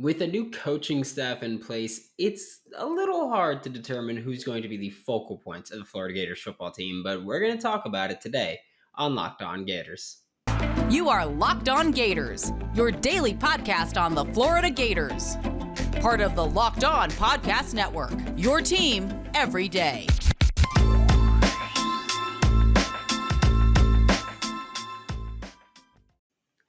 With a new coaching staff in place, it's a little hard to determine who's going to be the focal points of the Florida Gators football team, but we're going to talk about it today on Locked On Gators. You are Locked On Gators, your daily podcast on the Florida Gators. Part of the Locked On Podcast Network, your team every day.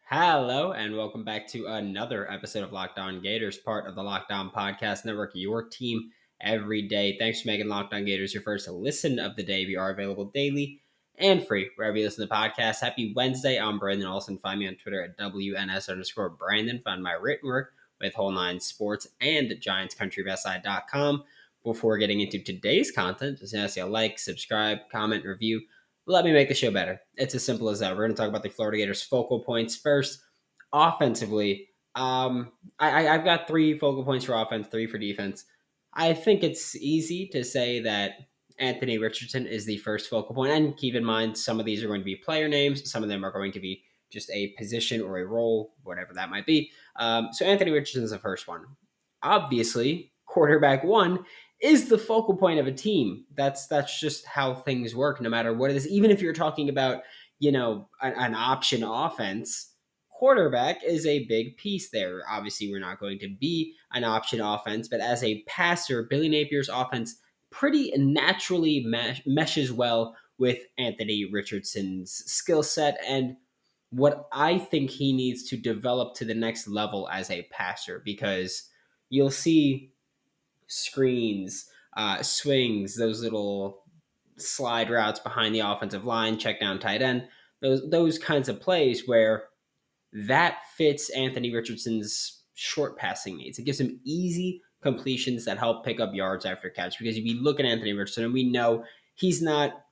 Hello, and welcome back to another episode of Locked On Gators, part of the Locked On Podcast Network, your team every day. Thanks for making Locked On Gators your first listen of the day. We are available daily and free wherever you listen to podcasts. Happy Wednesday. I'm Brandon Olson. Find me on Twitter at WNS_Brandon. Find my written work with Whole Nine Sports and GiantsCountryWestside.com. Before getting into today's content, just ask you to like, subscribe, comment, review. Let me make the show better. It's as simple as that. We're going to talk about the Florida Gators focal points first. Offensively, I've got 3 focal points for offense, 3 for defense. I think it's easy to say that Anthony Richardson is the first focal point. And keep in mind, some of these are going to be player names. Some of them are going to be just a position or a role, whatever that might be. So Anthony Richardson is the first one. Obviously, quarterback 1 is the focal point of a team. That's just how things work, no matter what it is. Even if you're talking about, an option offense, quarterback is a big piece there. Obviously, we're not going to be an option offense, but as a passer, Billy Napier's offense pretty naturally meshes well with Anthony Richardson's skill set and what I think he needs to develop to the next level as a passer, because you'll see screens, swings, those little slide routes behind the offensive line, check down tight end, those kinds of plays where that fits Anthony Richardson's short passing needs. It gives him easy completions that help pick up yards after catch. Because if you look at Anthony Richardson, and we know he's not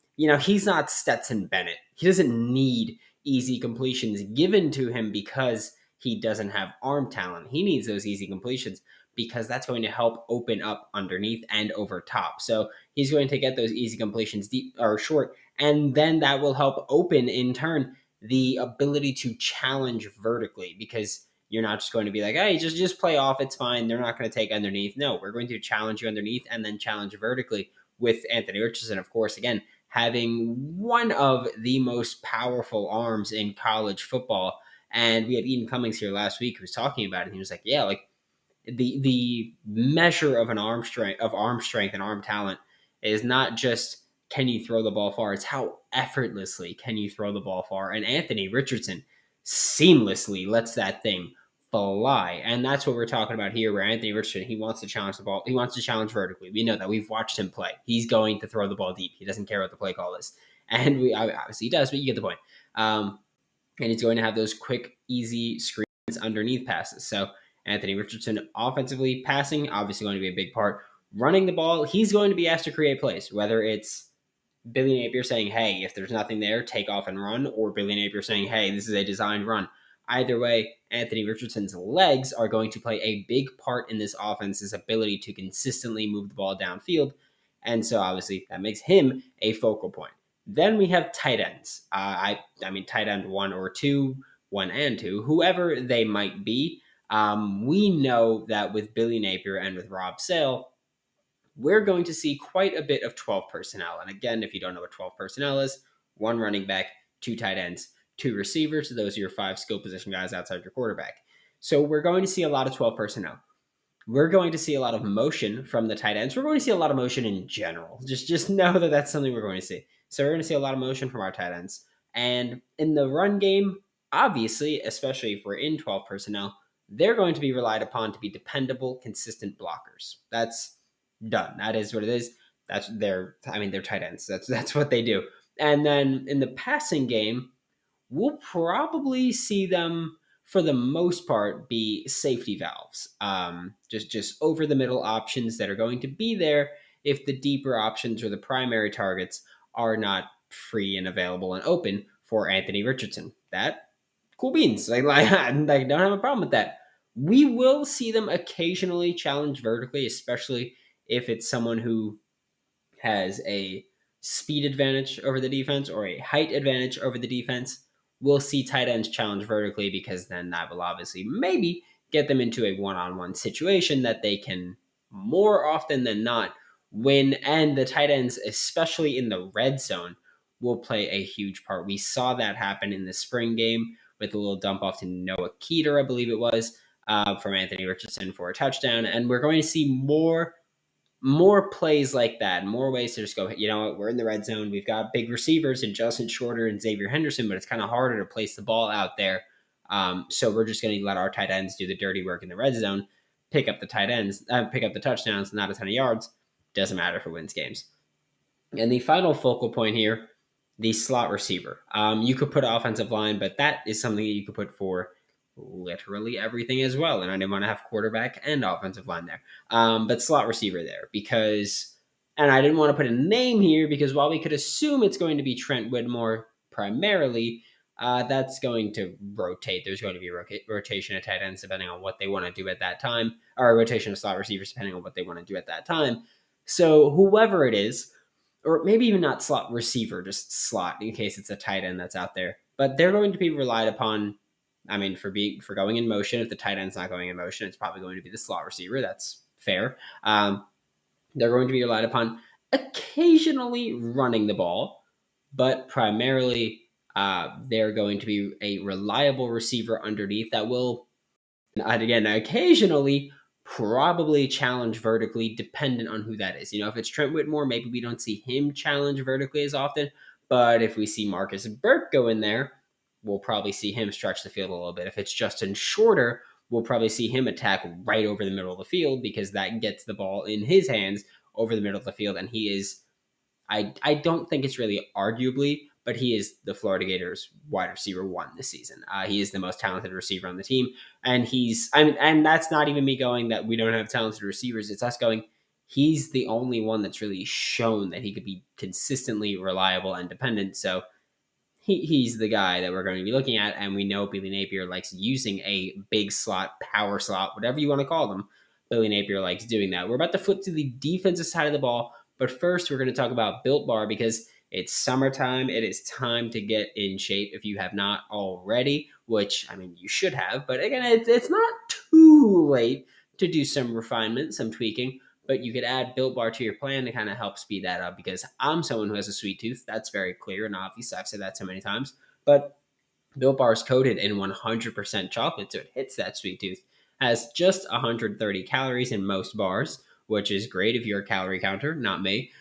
Stetson Bennett. He doesn't need easy completions given to him because he doesn't have arm talent. He needs those easy completions because that's going to help open up underneath and over top. So he's going to get those easy completions deep or short, and then that will help open in turn the ability to challenge vertically, because you're not just going to be like, hey, just play off, it's fine, they're not going to take underneath. No, we're going to challenge you underneath and then challenge vertically with Anthony Richardson, of course, again, having one of the most powerful arms in college football. And we had Eden Cummings here last week who was talking about it, and he was like, yeah, like the measure of arm strength and arm talent is not just can you throw the ball far, it's how effortlessly can you throw the ball far. And Anthony Richardson seamlessly lets that thing fly. And that's what we're talking about here, where Anthony Richardson, he wants to challenge the ball. He wants to challenge vertically. We know that. We've watched him play. He's going to throw the ball deep. He doesn't care what the play call is. And obviously he does, but you get the point. And he's going to have those quick, easy screens underneath passes. So Anthony Richardson offensively, passing, obviously going to be a big part. Running the ball, he's going to be asked to create plays, whether it's Billy Napier saying, hey, if there's nothing there, take off and run, or Billy Napier saying, hey, this is a designed run. Either way, Anthony Richardson's legs are going to play a big part in this offense's ability to consistently move the ball downfield. And so obviously that makes him a focal point. Then we have tight ends. I mean, tight end 1 or 2, 1 and 2, whoever they might be. We know that with Billy Napier and with Rob Sale, we're going to see quite a bit of 12 personnel. And again, if you don't know what 12 personnel is, 1 running back, 2 tight ends, 2 receivers. So those are your 5 skill position guys outside your quarterback. So we're going to see a lot of 12 personnel. We're going to see a lot of motion from the tight ends. We're going to see a lot of motion in general. Just know that that's something we're going to see. So we're going to see a lot of motion from our tight ends. And in the run game, obviously, especially if we're in 12 personnel, they're going to be relied upon to be dependable, consistent blockers. That's done. That is what it is. They're tight ends. That's what they do. And then in the passing game, we'll probably see them, for the most part, be safety valves. Just over the middle options that are going to be there if the deeper options or the primary targets are not free and available and open for Anthony Richardson. That, cool beans. I don't have a problem with that. We will see them occasionally challenge vertically, especially if it's someone who has a speed advantage over the defense or a height advantage over the defense. We'll see tight ends challenge vertically, because then that will obviously maybe get them into a one-on-one situation that they can more often than not win. And the tight ends, especially in the red zone, will play a huge part. We saw that happen in the spring game with a little dump off to Noah Keeter, I believe it was, from Anthony Richardson for a touchdown. And we're going to see more plays like that, more ways to just go, you know what, we're in the red zone. We've got big receivers in Justin Shorter and Xavier Henderson, but it's kind of harder to place the ball out there. So we're just going to let our tight ends do the dirty work in the red zone, pick up the touchdowns, not a ton of yards. Doesn't matter if it wins games. And the final focal point here, the slot receiver. You could put offensive line, but that is something that you could put for literally everything as well. And I didn't want to have quarterback and offensive line there. But slot receiver there because, and I didn't want to put a name here because while we could assume it's going to be Trent Whitmore primarily, that's going to rotate. There's going to be a rotation of tight ends depending on what they want to do at that time, or a rotation of slot receivers depending on what they want to do at that time. So whoever it is, or maybe even not slot receiver, just slot in case it's a tight end that's out there, but they're going to be relied upon. I mean, for going in motion, if the tight end's not going in motion, it's probably going to be the slot receiver. That's fair. They're going to be relied upon occasionally running the ball, but primarily they're going to be a reliable receiver underneath that will, and again, occasionally probably challenge vertically, dependent on who that is. You know, if it's Trent Whitmore, maybe we don't see him challenge vertically as often. But if we see Marcus Burke go in there, we'll probably see him stretch the field a little bit. If it's Justin Shorter, we'll probably see him attack right over the middle of the field because that gets the ball in his hands over the middle of the field. And he is, I don't think it's really arguably, but he is the Florida Gators wide receiver one this season. He is the most talented receiver on the team. And and that's not even me going that we don't have talented receivers. It's us going, he's the only one that's really shown that he could be consistently reliable and dependent. So he's the guy that we're going to be looking at. And we know Billy Napier likes using a big slot, power slot, whatever you want to call them. Billy Napier likes doing that. We're about to flip to the defensive side of the ball. But first, we're going to talk about Built Bar because it's summertime. It is time to get in shape if you have not already, which, I mean, you should have. But again, it's not too late to do some refinement, some tweaking. But you could add Built Bar to your plan to kind of help speed that up because I'm someone who has a sweet tooth. That's very clear and obvious. I've said that so many times. But Built Bar is coated in 100% chocolate, so it hits that sweet tooth. Has just 130 calories in most bars, which is great if you're a calorie counter, not me.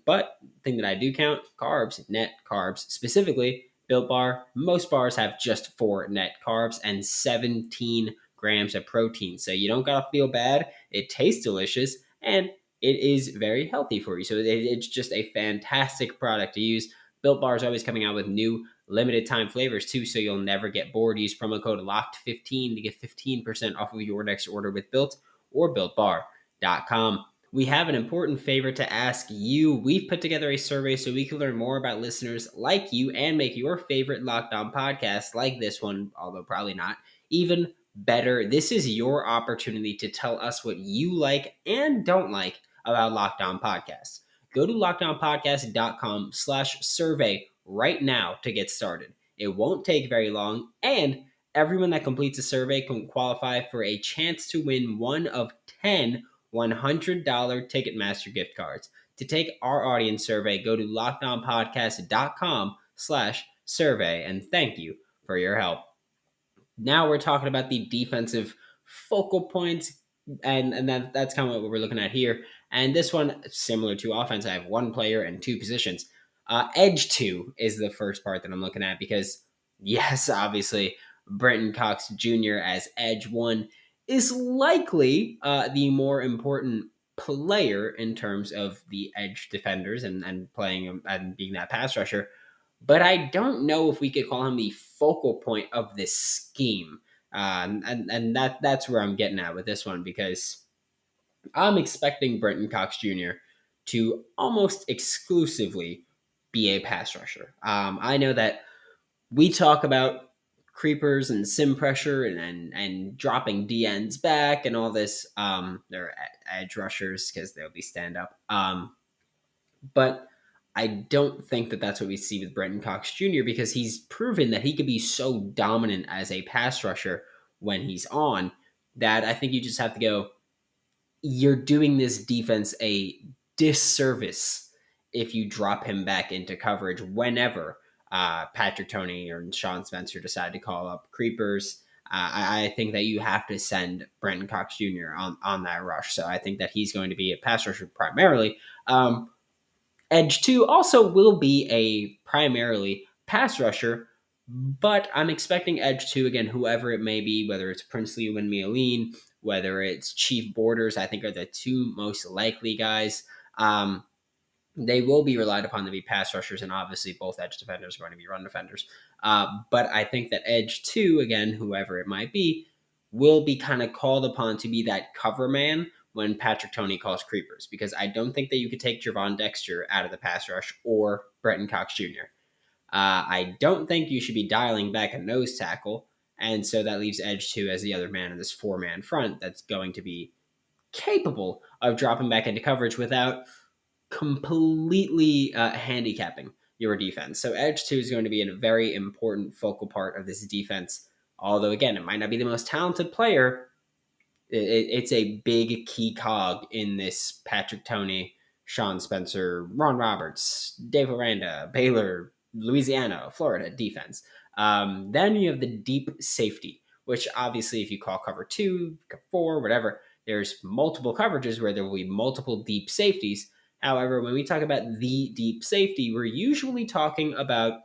But the thing that I do count, carbs, net carbs. Specifically, Built Bar, most bars have just 4 net carbs and 17 grams of protein. So you don't gotta feel bad. It tastes delicious and it is very healthy for you. So it's just a fantastic product to use. Built Bar is always coming out with new limited time flavors too, so you'll never get bored. Use promo code LOCKED15 to get 15% off of your next order with Built or BuiltBar.com. We have an important favor to ask you. We've put together a survey so we can learn more about listeners like you and make your favorite Locked On podcast, like this one, although probably not, even better. This is your opportunity to tell us what you like and don't like about Locked On Podcasts. Go to LockedOnPodcast.com/survey right now to get started. It won't take very long, and everyone that completes a survey can qualify for a chance to win one of 10 $100 Ticketmaster gift cards. To take our audience survey, go to LockedOnPodcast.com/survey, and thank you for your help. Now we're talking about the defensive focal points, and that's kind of what we're looking at here. And this one, similar to offense, I have one player and 2 positions. Edge 2 is the first part that I'm looking at because, yes, obviously, Brenton Cox Jr. as Edge 1 is likely the more important player in terms of the edge defenders and playing and being that pass rusher. But I don't know if we could call him the focal point of this scheme. And that's where I'm getting at with this one because I'm expecting Brenton Cox Jr. to almost exclusively be a pass rusher. I know that we talk about creepers and sim pressure and dropping DNs back and all this. They're edge rushers because they'll be stand up. But I don't think that that's what we see with Brenton Cox Jr. because he's proven that he could be so dominant as a pass rusher when he's on. that I think you just have to go, you're doing this defense a disservice if you drop him back into coverage whenever Patrick Toney or Sean Spencer decide to call up creepers. I think that you have to send Brenton Cox Jr. on that rush. So I think that he's going to be a pass rusher primarily. Edge 2 also will be a primarily pass rusher, but I'm expecting Edge 2, again, whoever it may be, whether it's Princely Windmialine, whether it's Chief Borders, I think are the two most likely guys. They will be relied upon to be pass rushers, and obviously both edge defenders are going to be run defenders. But I think that Edge 2, again, whoever it might be, will be kind of called upon to be that cover man when Patrick Toney calls creepers, because I don't think that you could take Javon Dexter out of the pass rush or Brenton Cox Jr. I don't think you should be dialing back a nose tackle, and so that leaves Edge 2 as the other man in this four-man front that's going to be capable of dropping back into coverage without completely handicapping your defense. So Edge 2 is going to be a very important focal part of this defense. Although, again, it might not be the most talented player, it's a big key cog in this Patrick Toney, Sean Spencer, Ron Roberts, Dave Aranda, Baylor, Louisiana, Florida defense. Then you have the deep safety, which obviously if you call cover 2, cover 4, whatever, there's multiple coverages where there will be multiple deep safeties. However, when we talk about the deep safety, we're usually talking about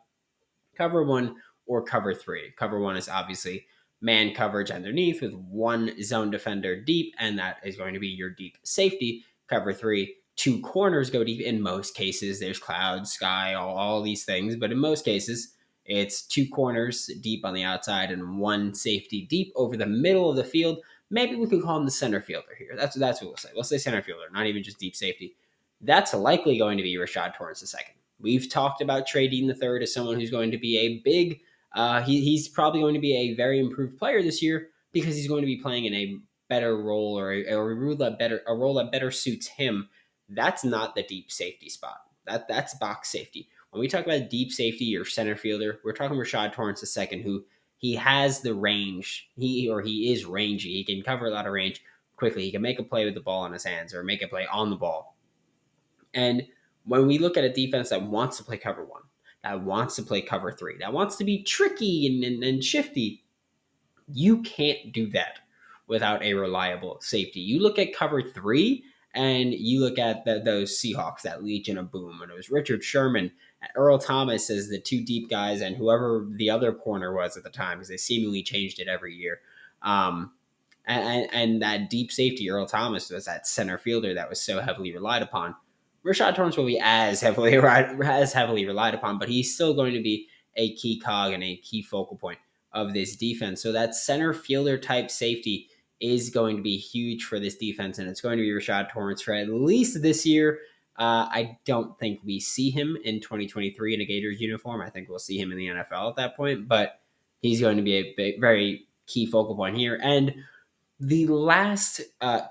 cover 1 or cover 3. Cover 1 is obviously man coverage underneath with one zone defender deep, and that is going to be your deep safety. Cover 3, 2 corners go deep. In most cases, there's cloud, sky, all these things, but in most cases, it's 2 corners deep on the outside and 1 safety deep over the middle of the field. Maybe we could call him the center fielder here. That's what we'll say. We'll say center fielder, not even just deep safety. That's likely going to be Rashad Torrance II. We've talked about Trey Dean III as someone who's going to be a big, he's probably going to be a very improved player this year because he's going to be playing in a better role or a role that better suits him. That's not the deep safety spot. That's box safety. When we talk about deep safety or center fielder, we're talking Rashad Torrance II, who he has the range. He is rangy. He can cover a lot of range quickly. He can make a play with the ball in his hands or make a play on the ball. And when we look at a defense that wants to play cover 1, that wants to play cover 3, that wants to be tricky and shifty, you can't do that without a reliable safety. You look at cover 3 and you look at those Seahawks, that Legion of Boom, and it was Richard Sherman, Earl Thomas as the 2 deep guys, and whoever the other corner was at the time, because they seemingly changed it every year. And that deep safety, Earl Thomas, was that center fielder that was so heavily relied upon. Rashad Torrance will be as heavily relied upon, but he's still going to be a key cog and a key focal point of this defense. So that center fielder type safety is going to be huge for this defense, and it's going to be Rashad Torrance for at least this year. I don't think we see him in 2023 in a Gators uniform. I think we'll see him in the NFL at that point, but he's going to be a very key focal point here. And the last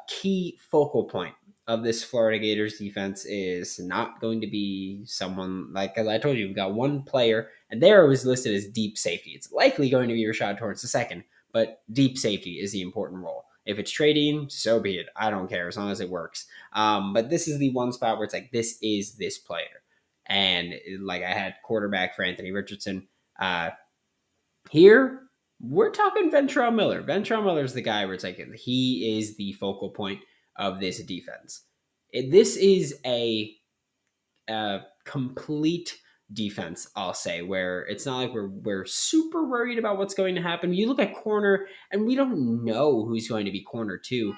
key focal point of this Florida Gators defense is not going to be someone like, as I told you, we've got one player, and there it was listed as deep safety. It's likely going to be Rashad Torrance II, but deep safety is the important role. If it's trading, so be it. I don't care as long as it works. But this is the one spot where it's like, this is this player. And like I had quarterback for Anthony Richardson. Here, we're talking Ventrell Miller. Ventrell Miller is the guy where it's like, he is the focal point of this defense. This is a complete defense, I'll say, where it's not like we're super worried about what's going to happen. You look at corner, and we don't know who's going to be corner 2,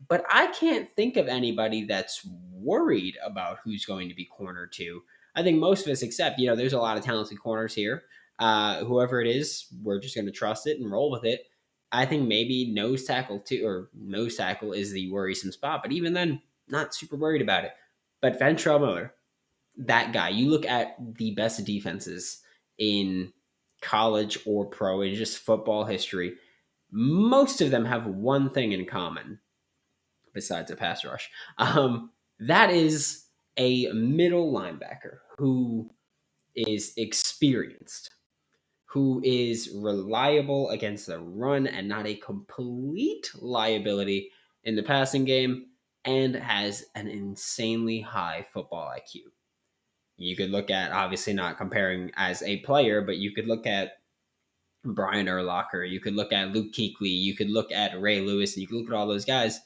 but I can't think of anybody that's worried about who's going to be corner 2. I think most of us accept, there's a lot of talented corners here. Whoever it is, we're just going to trust it and roll with it. I think maybe nose tackle is the worrisome spot, but even then, not super worried about it. But Ventrell Miller, that guy, you look at the best defenses in college or pro in just football history, most of them have one thing in common besides a pass rush. That is a middle linebacker who is experienced, who is reliable against the run and not a complete liability in the passing game, and has an insanely high football IQ. You could look at, obviously not comparing as a player, but you could look at Brian Urlacher, you could look at Luke Kuechly, you could look at Ray Lewis, and you could look at all those guys.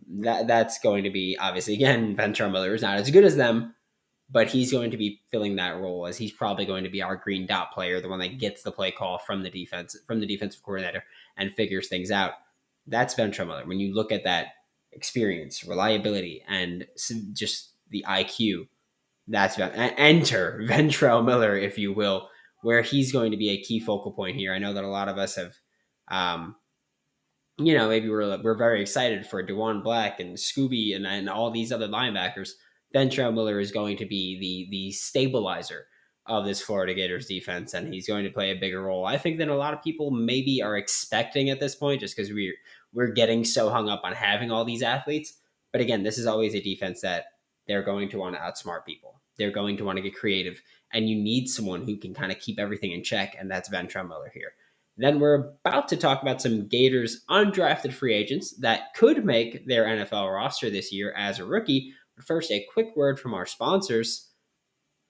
That's going to be, obviously, again, Ventral Miller is not as good as them, but he's going to be filling that role, as he's probably going to be our green dot player, the one that gets the play call from the defensive coordinator and figures things out. That's Ventrell Miller. When you look at that experience, reliability, and just the IQ, that's enter Ventrell Miller, if you will, where he's going to be a key focal point here. I know that a lot of us have, maybe we're very excited for DeJuan Black and Scooby and all these other linebackers. Ventrell Miller is going to be the stabilizer of this Florida Gators defense, and he's going to play a bigger role, I think, than a lot of people maybe are expecting at this point, just because we're getting so hung up on having all these athletes. But again, this is always a defense that they're going to want to outsmart people. They're going to want to get creative, and you need someone who can kind of keep everything in check, and that's Ventrell Miller here. Then we're about to talk about some Gators undrafted free agents that could make their NFL roster this year as a rookie. But first, a quick word from our sponsors.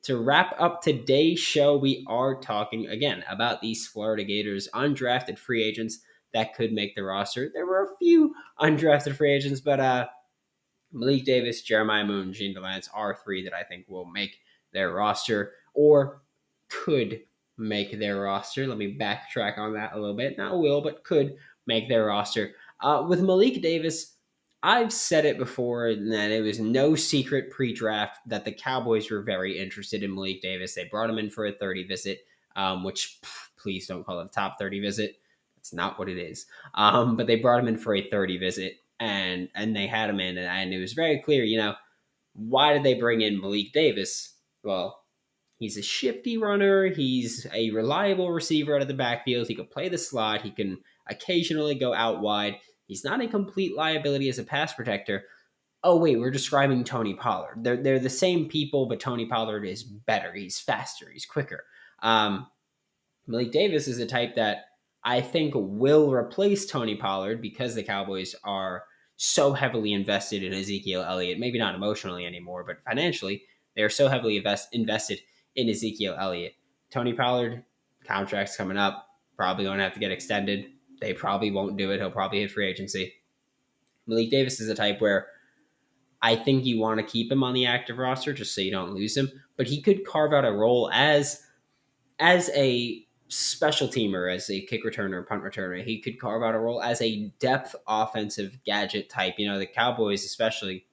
To wrap up today's show, we are talking again about these Florida Gators undrafted free agents that could make the roster. There were a few undrafted free agents, but Malik Davis, Jeremiah Moon, Gene Delance are three that I think will make their roster or could make their roster. Let me backtrack on that a little bit. Not will, but could make their roster. With Malik Davis, I've said it before that it was no secret pre-draft that the Cowboys were very interested in Malik Davis. They brought him in for a 30 visit, which please don't call it a top 30 visit. That's not what it is. But they brought him in for a 30 visit, and they had him in, and it was very clear, why did they bring in Malik Davis? Well, he's a shifty runner. He's a reliable receiver out of the backfield. He could play the slot. He can occasionally go out wide. He's not a complete liability as a pass protector. Oh, wait, we're describing Tony Pollard. They're the same people, but Tony Pollard is better. He's faster. He's quicker. Malik Davis is a type that I think will replace Tony Pollard because the Cowboys are so heavily invested in Ezekiel Elliott. Maybe not emotionally anymore, but financially, they are so heavily invested in Ezekiel Elliott. Tony Pollard, contract's coming up, probably going to have to get extended. They probably won't do it. He'll probably hit free agency. Malik Davis is a type where I think you want to keep him on the active roster just so you don't lose him, but he could carve out a role as a special teamer, as a kick returner, punt returner. He could carve out a role as a depth offensive gadget type. The Cowboys especially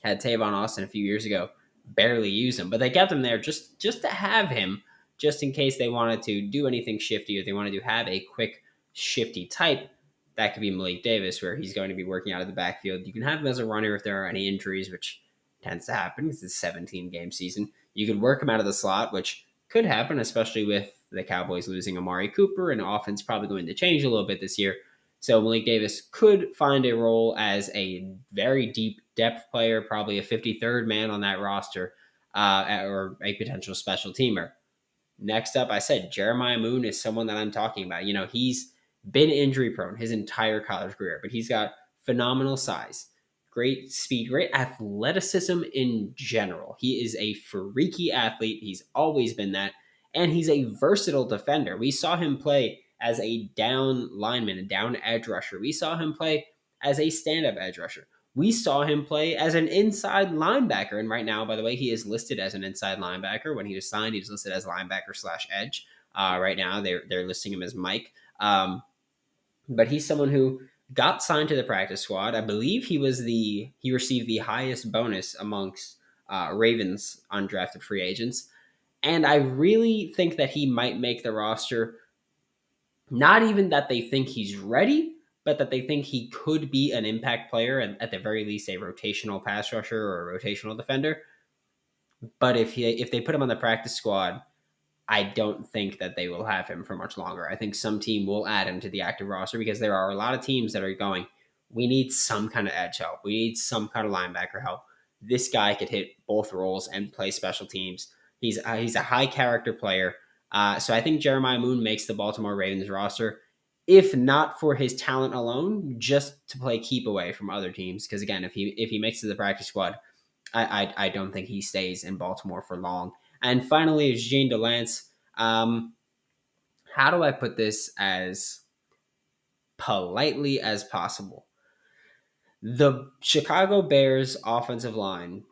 had Tavon Austin a few years ago, barely use him, but they kept him there just to have him, just in case they wanted to do anything shifty or they wanted to have a quick shifty type. That could be Malik Davis, where he's going to be working out of the backfield. You can have him as a runner if there are any injuries, which tends to happen. It's a 17-game season. You could work him out of the slot, which could happen, especially with the Cowboys losing Amari Cooper, and offense probably going to change a little bit this year. So Malik Davis could find a role as a very deep depth player, probably a 53rd man on that roster, or a potential special teamer. Next up, I said Jeremiah Moon is someone that I'm talking about. He's been injury prone his entire college career, but he's got phenomenal size, great speed, great athleticism in general. He is a freaky athlete. He's always been that. And he's a versatile defender. We saw him play as a down lineman, a down edge rusher. We saw him play as a stand-up edge rusher. We saw him play as an inside linebacker. And right now, by the way, he is listed as an inside linebacker. When he was signed, he was listed as linebacker/edge. Right now, they're listing him as Mike. But he's someone who got signed to the practice squad. I believe he received the highest bonus amongst Ravens undrafted free agents. And I really think that he might make the roster. Not even that they think he's ready, but that they think he could be an impact player, and at the very least a rotational pass rusher or a rotational defender. But if they put him on the practice squad, I don't think that they will have him for much longer. I think some team will add him to the active roster because there are a lot of teams that are going, we need some kind of edge help. We need some kind of linebacker help. This guy could hit both roles and play special teams. He's a high character player. So I think Jeremiah Moon makes the Baltimore Ravens roster, if not for his talent alone, just to play keep away from other teams. Because again, if he makes it to the practice squad, I don't think he stays in Baltimore for long. And finally, is Gene Delance. How do I put this as politely as possible? The Chicago Bears offensive line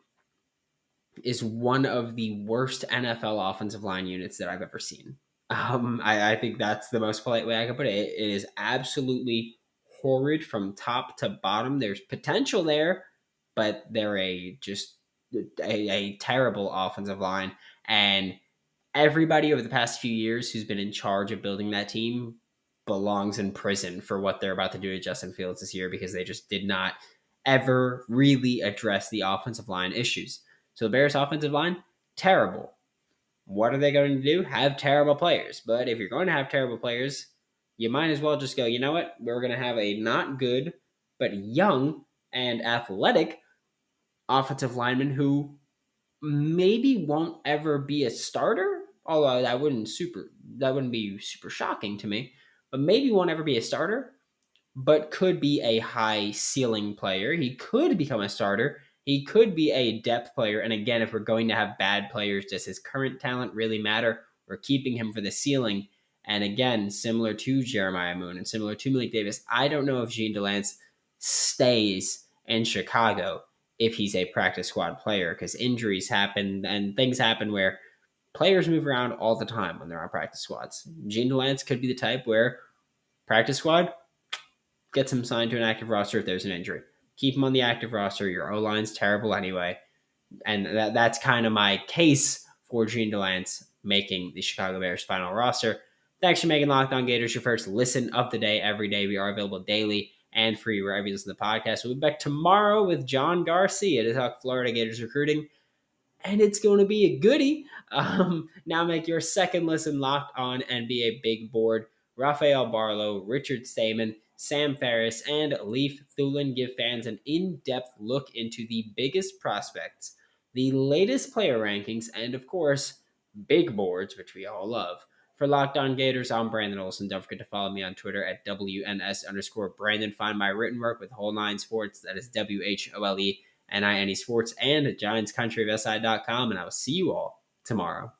is one of the worst NFL offensive line units that I've ever seen. I think that's the most polite way I can put it. It is absolutely horrid from top to bottom. There's potential there, but they're a terrible offensive line. And everybody over the past few years who's been in charge of building that team belongs in prison for what they're about to do to Justin Fields this year, because they just did not ever really address the offensive line issues. So the Bears offensive line, terrible. What are they going to do? Have terrible players. But if you're going to have terrible players, you might as well just go, you know what? We're going to have a not good, but young and athletic offensive lineman who maybe won't ever be a starter. Although that wouldn't be super shocking to me. But maybe won't ever be a starter, but could be a high ceiling player. He could become a starter. He could be a depth player. And again, if we're going to have bad players, does his current talent really matter? We're keeping him for the ceiling. And again, similar to Jeremiah Moon and similar to Malik Davis, I don't know if Gene Delance stays in Chicago if he's a practice squad player, because injuries happen and things happen where players move around all the time when they're on practice squads. Gene Delance could be the type where practice squad gets him signed to an active roster if there's an injury. Keep him on the active roster. Your O-line's terrible anyway. And that's kind of my case for Gene Delance making the Chicago Bears final roster. Thanks for making Locked On Gators your first listen of the day every day. We are available daily and free wherever you listen to the podcast. We'll be back tomorrow with John Garcia to talk Florida Gators recruiting, and it's going to be a goodie. Now make your second listen Locked On NBA Big Board. Rafael Barlow, Richard Stamen, Sam Ferris, and Leif Thulin give fans an in-depth look into the biggest prospects, the latest player rankings, and of course, big boards, which we all love. For Locked On Gators, I'm Brandon Olson. Don't forget to follow me on Twitter at WNS_Brandon. Find my written work with Whole Nine Sports. That is WHOLE NINE Sports and GiantsCountryofSI.com. And I will see you all tomorrow.